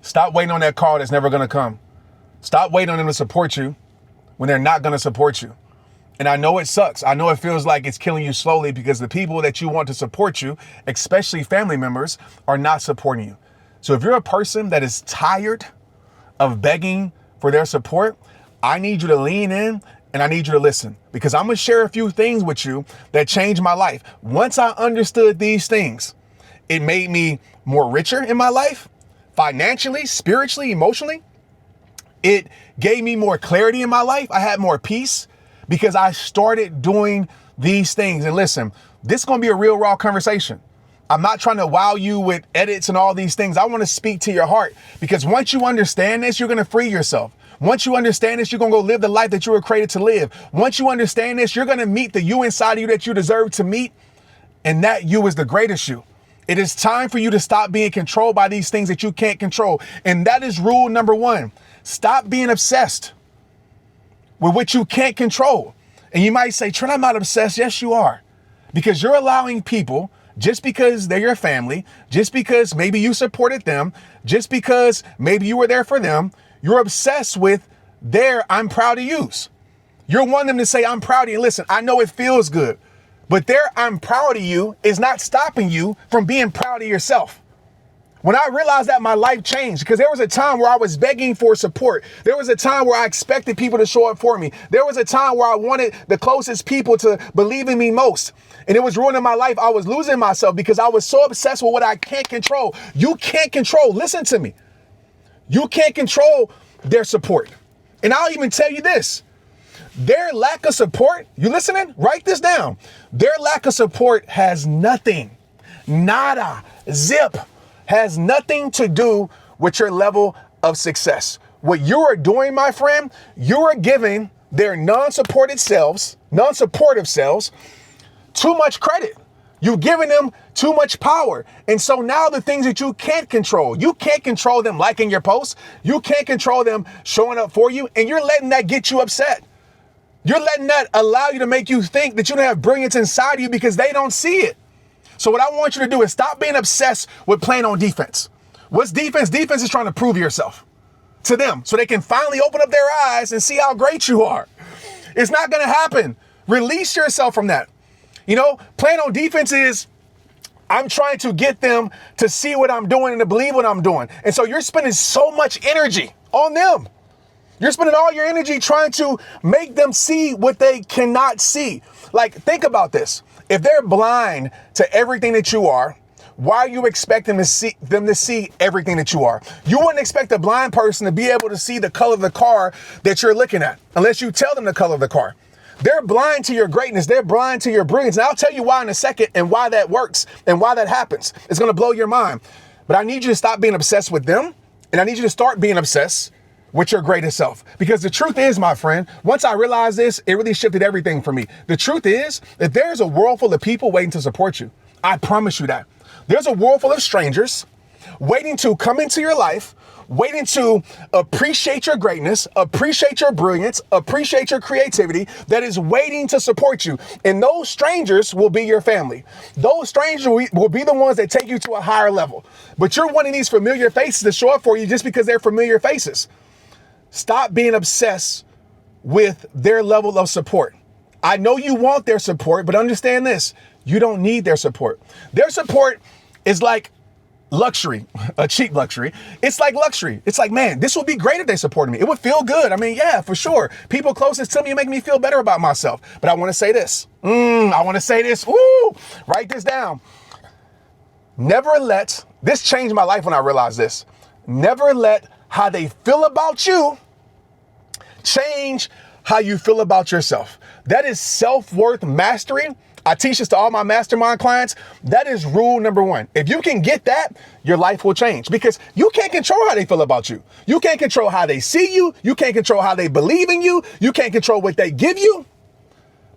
Stop waiting on that call that's never going to come. Stop waiting on them to support you when they're not going to support you. And I know it sucks. I know it feels like it's killing you slowly because the people that you want to support you, especially family members, are not supporting you. So if you're a person that is tired of begging for their support, I need you to lean in and I need you to listen, because I'm going to share a few things with you that changed my life. Once I understood these things, it made me more richer in my life, financially, spiritually, emotionally. It gave me more clarity in my life. I had more peace because I started doing these things. And listen, this is going to be a real raw conversation. I'm not trying to wow you with edits and all these things. I want to speak to your heart, because once you understand this, you're going to free yourself. Once you understand this, you're going to go live the life that you were created to live. Once you understand this, you're going to meet the you inside of you that you deserve to meet. And that you is the greatest you. It is time for you to stop being controlled by these things that you can't control. And that is rule number one. Stop being obsessed with what you can't control. And you might say, Trent, I'm not obsessed. Yes, you are. Because you're allowing people, just because they're your family, just because maybe you supported them, just because maybe you were there for them, you're obsessed with their I'm proud of yous. You're wanting them to say, I'm proud of you. Listen, I know it feels good, but their I'm proud of you is not stopping you from being proud of yourself. When I realized that, my life changed, because there was a time where I was begging for support. There was a time where I expected people to show up for me. There was a time where I wanted the closest people to believe in me most. And it was ruining my life. I was losing myself because I was so obsessed with what I can't control. You can't control. Listen to me. You can't control their support. And I'll even tell you this. Their lack of support, you listening? Write this down. Their lack of support has nothing, nada, zip, has nothing to do with your level of success. What you are doing, my friend, you are giving their non-supportive selves too much credit. You're giving them too much power. And so now the things that you can't control them liking your posts. You can't control them showing up for you. And you're letting that get you upset. You're letting that allow you to make you think that you don't have brilliance inside of you because they don't see it. So what I want you to do is stop being obsessed with playing on defense. What's defense? Defense is trying to prove yourself to them so they can finally open up their eyes and see how great you are. It's not going to happen. Release yourself from that. You know, playing on defense is, I'm trying to get them to see what I'm doing and to believe what I'm doing. And so you're spending so much energy on them. You're spending all your energy trying to make them see what they cannot see. Like, think about this. If they're blind to everything that you are, why are you expecting them to see everything that you are? You wouldn't expect a blind person to be able to see the color of the car that you're looking at unless you tell them the color of the car. They're blind to your greatness. They're blind to your brilliance. And I'll tell you why in a second and why that works and why that happens. It's going to blow your mind. But I need you to stop being obsessed with them. And I need you to start being obsessed with your greatest self. Because the truth is, my friend, once I realized this, it really shifted everything for me. The truth is that there's a world full of people waiting to support you. I promise you that. There's a world full of strangers waiting to come into your life, waiting to appreciate your greatness, appreciate your brilliance, appreciate your creativity, that is waiting to support you. And those strangers will be your family. Those strangers will be the ones that take you to a higher level. But you're wanting these familiar faces to show up for you just because they're familiar faces. Stop being obsessed with their level of support. I know you want their support, but understand this. You don't need their support. Their support is like luxury, a cheap luxury. It's like luxury. It's like, man, this would be great if they supported me. It would feel good. I mean, yeah, for sure. People closest to me make me feel better about myself. But I want to say this. Ooh, write this down. This changed my life when I realized this. Never let how they feel about you change how you feel about yourself. That is self-worth mastery. I teach this to all my mastermind clients. That is rule number one. If you can get that, your life will change, because you can't control how they feel about you. You can't control how they see you. You can't control how they believe in you. You can't control what they give you,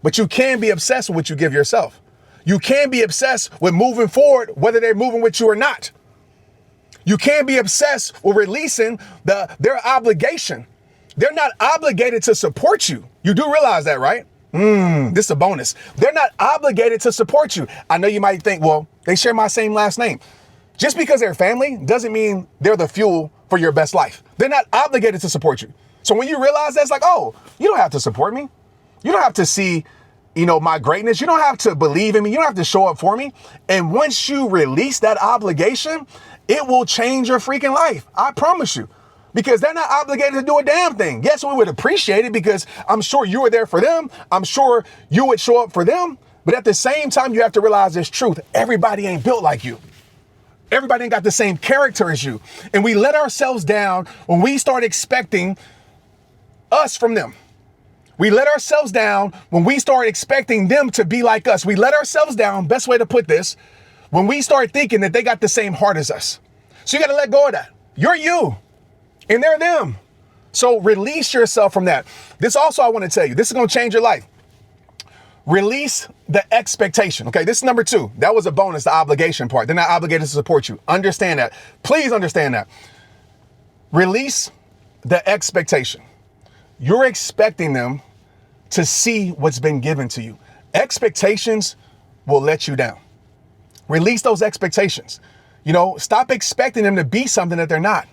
but you can be obsessed with what you give yourself. You can be obsessed with moving forward, whether they're moving with you or not. You can't be obsessed with releasing their obligation. They're not obligated to support you. You do realize that, right? This is a bonus. They're not obligated to support you. I know you might think, well, they share my same last name. Just because they're family doesn't mean they're the fuel for your best life. They're not obligated to support you. So when you realize that's like, oh, you don't have to support me. You don't have to see, my greatness. You don't have to believe in me. You don't have to show up for me. And once you release that obligation, it will change your freaking life. I promise you. Because they're not obligated to do a damn thing. Yes, we would appreciate it because I'm sure you were there for them. I'm sure you would show up for them. But at the same time, you have to realize this truth. Everybody ain't built like you. Everybody ain't got the same character as you. And we let ourselves down when we start expecting us from them. We let ourselves down when we start expecting them to be like us. We let ourselves down, best way to put this, when we start thinking that they got the same heart as us. So you got to let go of that. You're you and they're them. So release yourself from that. This also, I want to tell you, this is going to change your life. Release the expectation. Okay, this is number 2. That was a bonus, the obligation part. They're not obligated to support you. Understand that. Please understand that. Release the expectation. You're expecting them to see what's been given to you. Expectations will let you down. Release those expectations. Stop expecting them to be something that they're not.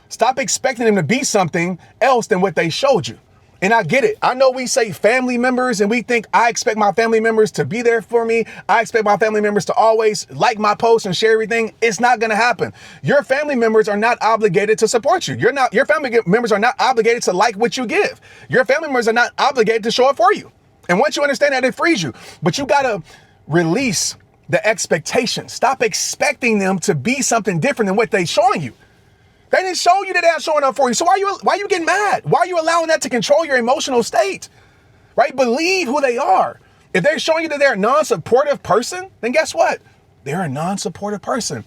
Stop expecting them to be something else than what they showed you. And I get it. I know we say family members and we think I expect my family members to be there for me. I expect my family members to always like my posts and share everything. It's not going to happen. Your family members are not obligated to support you. Your family members are not obligated to like what you give. Your family members are not obligated to show up for you. And once you understand that, it frees you. But you got to release the expectation. Stop expecting them to be something different than what they're showing you. They didn't show you that they're showing up for you. So why are you getting mad? Why are you allowing that to control your emotional state? Right? Believe who they are. If they're showing you that they're a non-supportive person, then guess what? They're a non-supportive person.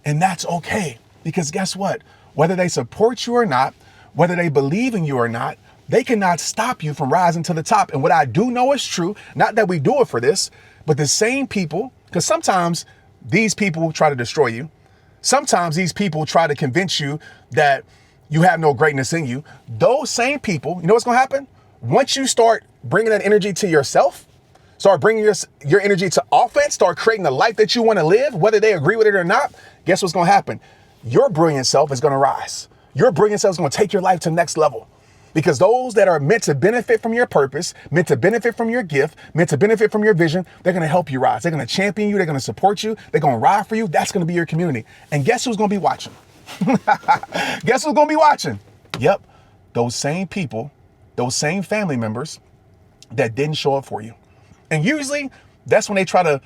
And that's okay. Because guess what? Whether they support you or not, whether they believe in you or not, they cannot stop you from rising to the top. And what I do know is true, not that we do it for this, but the same people, because sometimes these people try to destroy you. Sometimes these people try to convince you that you have no greatness in you. Those same people, you know what's going to happen? Once you start bringing that energy to yourself, start bringing your energy to offense, start creating the life that you want to live, whether they agree with it or not, guess what's going to happen? Your brilliant self is going to rise. Your brilliant self is going to take your life to the next level. Because those that are meant to benefit from your purpose, meant to benefit from your gift, meant to benefit from your vision, they're going to help you rise. They're going to champion you. They're going to support you. They're going to ride for you. That's going to be your community. And guess who's going to be watching? Guess who's going to be watching? Yep. Those same people, those same family members that didn't show up for you. And usually that's when they try to,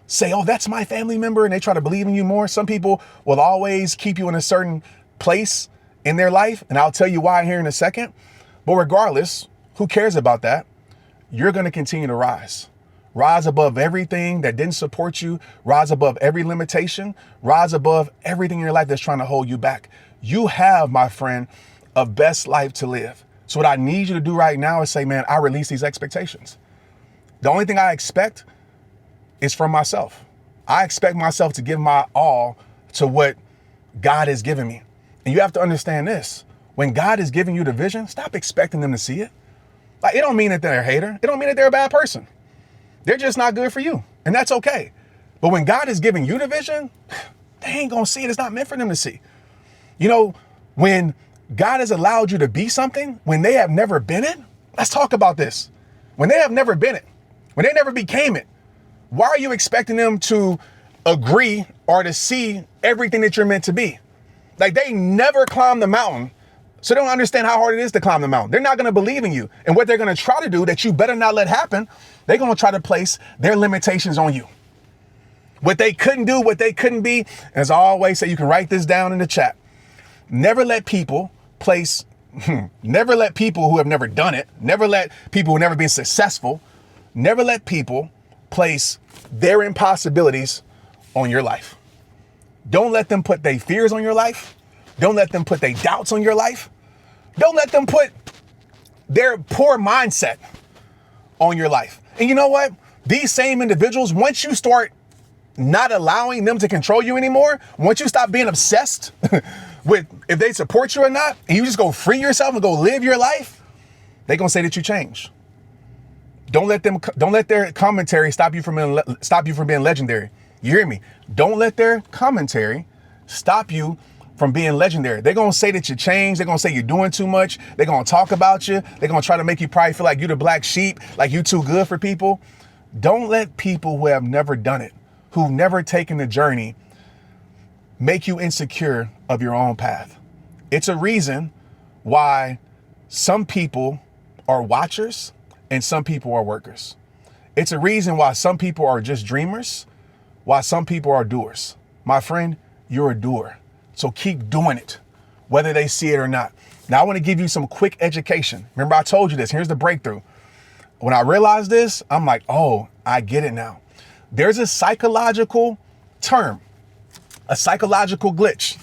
say, oh, that's my family member. And they try to believe in you more. Some people will always keep you in a certain place in their life. And I'll tell you why here in a second. But regardless, who cares about that? You're going to continue to rise. Rise above everything that didn't support you. Rise above every limitation. Rise above everything in your life that's trying to hold you back. You have, my friend, a best life to live. So what I need you to do right now is say, man, I release these expectations. The only thing I expect is from myself. I expect myself to give my all to what God has given me. And you have to understand this. When God is giving you the vision, stop expecting them to see it. Like, it don't mean that they're a hater. It don't mean that they're a bad person. They're just not good for you. And that's okay. But when God is giving you the vision, they ain't going to see it. It's not meant for them to see. When God has allowed you to be something, when they have never been it, let's talk about this. When they have never been it, when they never became it, why are you expecting them to agree or to see everything that you're meant to be? Like, they never climbed the mountain, so they don't understand how hard it is to climb the mountain. They're not going to believe in you. And what they're going to try to do that you better not let happen, they're going to try to place their limitations on you. What they couldn't do, what they couldn't be. As I always say, you can write this down in the chat. Never let people never let people who have never done it, never let people who have never been successful, never let people place their impossibilities on your life. Don't let them put their fears on your life. Don't let them put their doubts on your life. Don't let them put their poor mindset on your life. And you know what? These same individuals, once you start not allowing them to control you anymore, once you stop being obsessed with if they support you or not, and you just go free yourself and go live your life, they're going to say that you changed. Don't let their commentary stop you from being legendary. You hear me? Don't let their commentary stop you from being legendary. They're going to say that you changed. They're going to say you're doing too much. They're going to talk about you. They're going to try to make you probably feel like you're the black sheep, like you're too good for people. Don't let people who have never done it, who've never taken the journey, make you insecure of your own path. It's a reason why some people are watchers and some people are workers. It's a reason why some people are just dreamers, why some people are doers. My friend, you're a doer. So keep doing it, whether they see it or not. Now, I want to give you some quick education. Remember, I told you this. Here's the breakthrough. When I realized this, I'm like, oh, I get it now. There's a psychological term, a psychological glitch.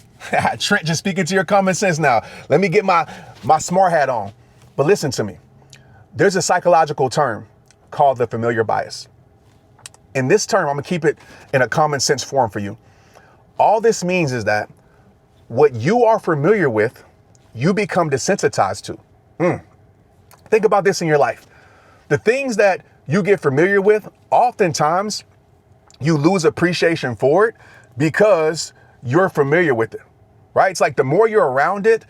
Trent, just speaking to your common sense now. Let me get my smart hat on. But listen to me. There's a psychological term called the familiar bias. In this term, I'm going to keep it in a common sense form for you. All this means is that what you are familiar with, you become desensitized to. Think about this in your life. The things that you get familiar with, oftentimes you lose appreciation for it because you're familiar with it, right? It's like the more you're around it,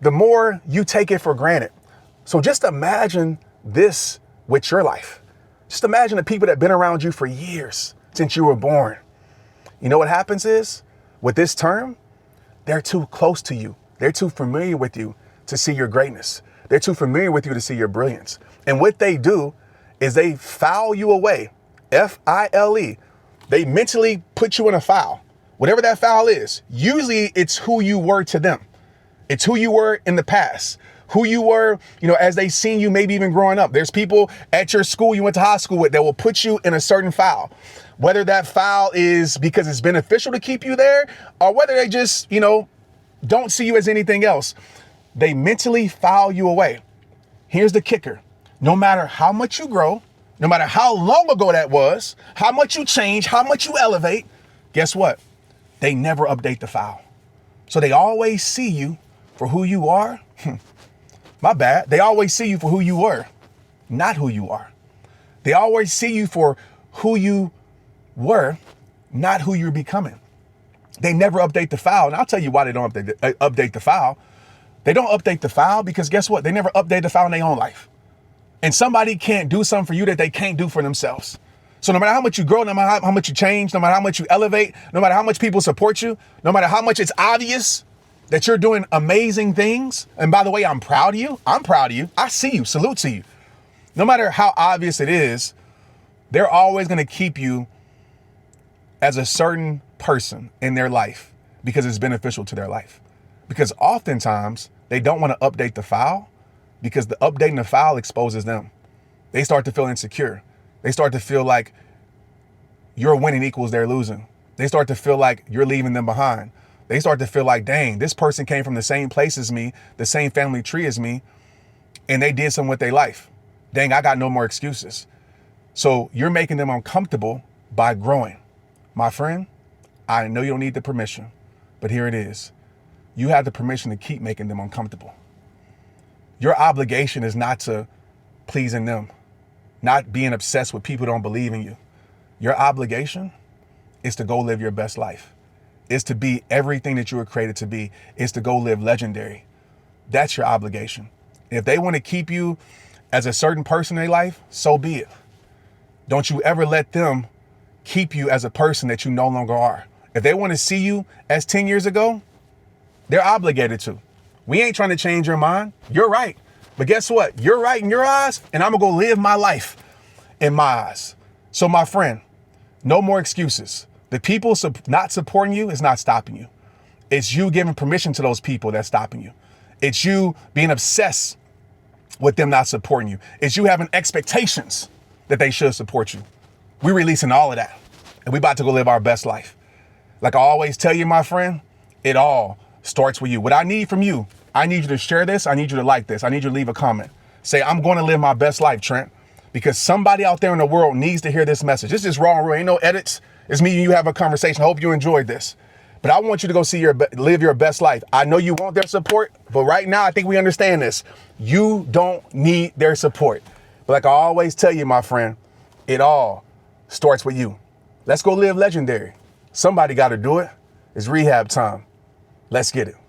the more you take it for granted. So just imagine this with your life. Just imagine the people that have been around you for years since you were born. You know what happens is with this term, they're too close to you. They're too familiar with you to see your greatness. They're too familiar with you to see your brilliance. And what they do is they file you away. F-I-L-E. They mentally put you in a file. Whatever that file is, usually it's who you were to them. It's who you were in the past, who you were, as they seen you, maybe even growing up. There's people at your school you went to high school with that will put you in a certain file. Whether that file is because it's beneficial to keep you there or whether they just, don't see you as anything else. They mentally file you away. Here's the kicker. No matter how much you grow, no matter how long ago that was, how much you change, how much you elevate, guess what? They never update the file. So they always see you for who you are. My bad. They always see you for who you were, not who you are. They always see you for who you were, not who you're becoming. They never update the file. And I'll tell you why they don't update the file. They don't update the file because guess what? They never update the file in their own life. And somebody can't do something for you that they can't do for themselves. So no matter how much you grow, no matter how much you change, no matter how much you elevate, no matter how much people support you, no matter how much it's obvious that you're doing amazing things. And by the way, I'm proud of you. I'm proud of you. I see you. Salute to you. No matter how obvious it is, they're always going to keep you as a certain person in their life because it's beneficial to their life. Because oftentimes they don't want to update the file because the updating the file exposes them. They start to feel insecure. They start to feel like your winning equals their losing. They start to feel like you're leaving them behind. They start to feel like, dang, this person came from the same place as me, the same family tree as me, and they did something with their life. Dang, I got no more excuses. So you're making them uncomfortable by growing. My friend, I know you don't need the permission, but here it is. You have the permission to keep making them uncomfortable. Your obligation is not to pleasing them, not being obsessed with people who don't believe in you. Your obligation is to go live your best life. Is to be everything that you were created to be. Is to go live legendary. That's your obligation. If they want to keep you as a certain person in their life, so be it. Don't you ever let them keep you as a person that you no longer are. If they want to see you as 10 years ago, they're obligated to. We ain't trying to change your mind. You're right. But guess what? You're right in your eyes, and I'm going to go live my life in my eyes. So my friend, no more excuses. The people not supporting you is not stopping you. It's you giving permission to those people that's stopping you. It's you being obsessed with them not supporting you. It's you having expectations that they should support you. We're releasing all of that, and we about to go live our best life. Like I always tell you, my friend, it all starts with you. What I need from you, I need you to share this. I need you to like this. I need you to leave a comment. Say, I'm going to live my best life, Trent, because somebody out there in the world needs to hear this message. This is raw and real. Ain't no edits. It's me and you have a conversation. I hope you enjoyed this. But I want you to go live your best life. I know you want their support, but right now I think we understand this. You don't need their support. But like I always tell you, my friend, it all starts with you. Let's go live legendary. Somebody got to do it. It's rehab time. Let's get it.